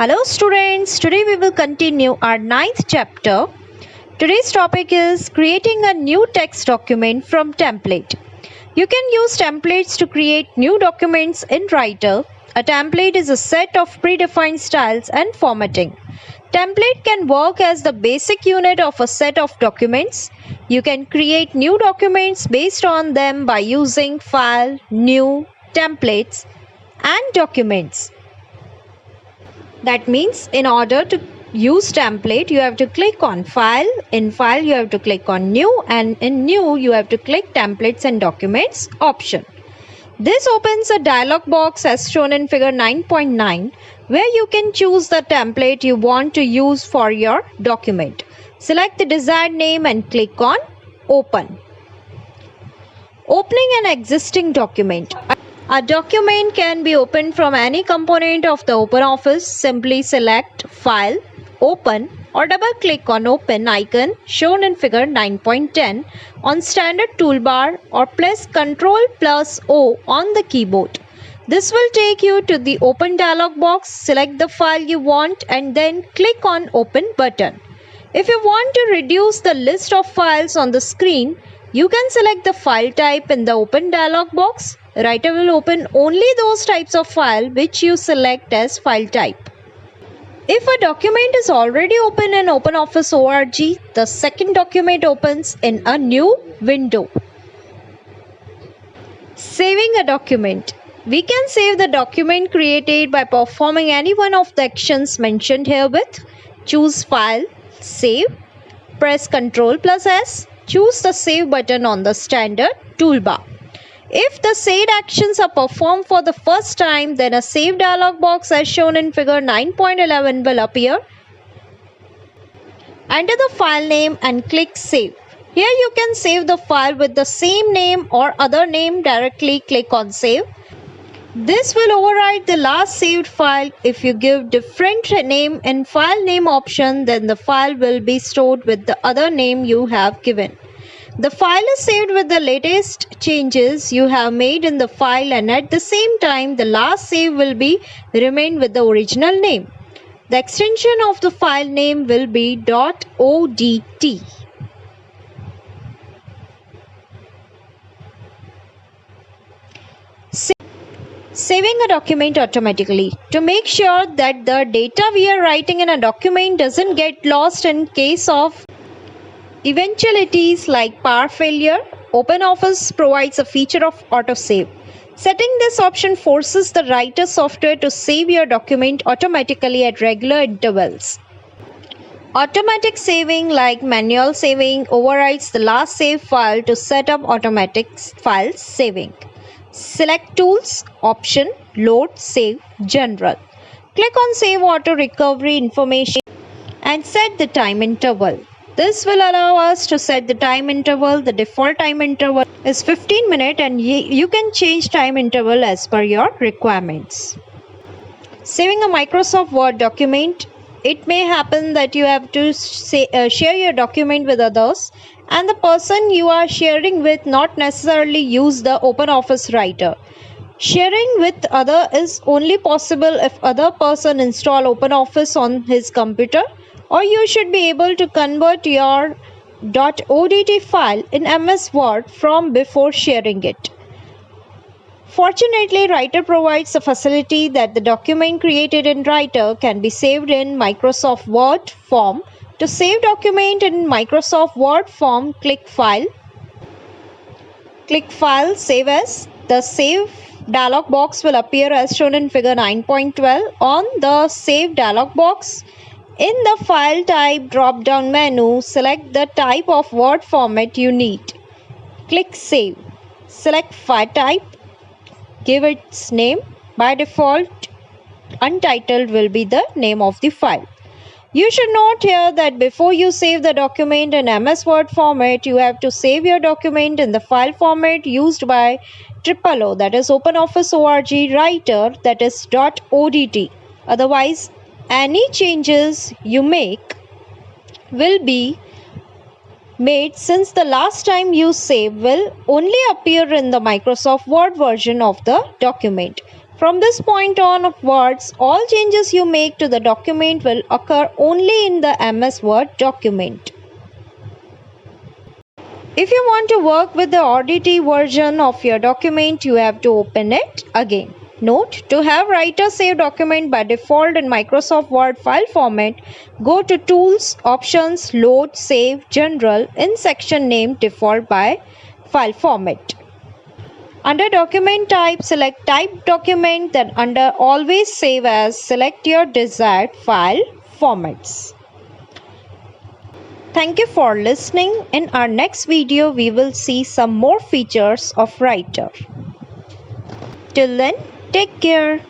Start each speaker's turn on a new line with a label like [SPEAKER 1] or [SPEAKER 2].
[SPEAKER 1] Hello students, today we will continue our ninth chapter. Today's topic is creating a new text document from template. You can use templates to create new documents in Writer. A template is a set of predefined styles and formatting. Template can work as the basic unit of a set of documents. You can create new documents based on them by using File, New, Templates, and Documents. That means in order to use template, you have to click on File. In File, you have to click on New, and in New, you have to click Templates and Documents option. This opens a dialog box as shown in figure 9.9 where you can choose the template you want to use for your document. Select the desired name and click on Open. Opening an existing document. A document can be opened from any component of the OpenOffice. Simply select File, Open, or double-click on Open icon shown in figure 9.10 on standard toolbar, or press Ctrl+O on the keyboard. This will take you to the Open dialog box. Select the file you want and then click on Open button. If you want to reduce the list of files on the screen, you can select the file type in the Open dialog box. Writer will open only those types of file which you select as file type. If a document is already open in OpenOffice org, the second document opens in a new window. Saving a document. We can save the document created by performing any one of the actions mentioned herewith. Choose File, Save, press Ctrl+S, choose the Save button on the standard toolbar. If the saved actions are performed for the first time, then a Save dialog box as shown in figure 9.11 will appear. Enter the file name and click Save. Here you can save the file with the same name or other name. Directly click on Save. This will override the last saved file. If you give different name in file name option, then the file will be stored with the other name you have given. The file is saved with the latest changes you have made in the file, and at the same time the last save will be remain with the original name. The extension of the file name will be .odt. Saving a document automatically. To make sure that the data we are writing in a document doesn't get lost in case of eventualities like power failure, OpenOffice provides a feature of autosave. Setting this option forces the Writer software to save your document automatically at regular intervals. Automatic saving, like manual saving, overrides the last saved file to set up automatic file saving. Select Tools, Option, Load, Save, General. Click on Save Auto Recovery Information and set the time interval. This will allow us to set the time interval. The default time interval is 15 minutes and you can change time interval as per your requirements. Saving a Microsoft Word document. It may happen that you have to share your document with others, and the person you are sharing with not necessarily use the OpenOffice Writer. Sharing with other is only possible if other person install OpenOffice on his computer, or you should be able to convert your .odt file in MS Word from before sharing it. Fortunately, Writer provides a facility that the document created in Writer can be saved in Microsoft Word form. To save document in Microsoft Word form, click File, Save As. The Save dialog box will appear as shown in figure 9.12 on the Save dialog box. In the File Type drop-down menu, select the type of Word format you need. Click Save. Select File Type. Give its name. By default, Untitled will be the name of the file. You should note here that before you save the document in MS Word format, you have to save your document in the file format used by OOO, that is OpenOffice org Writer, that is .odt. Otherwise, any changes you make will be made, since the last time you save will only appear in the Microsoft Word version of the document. From this point onwards, all changes you make to the document will occur only in the MS Word document. If you want to work with the Audacity version of your document, you have to open it again. Note, to have Writer save document by default in Microsoft Word file format, go to Tools, Options, Load, Save, General in section named Default by File Format. Under Document Type, select Type Document, then under Always Save As, select your desired file formats. Thank you for listening. In our next video, we will see some more features of Writer. Till then, take care.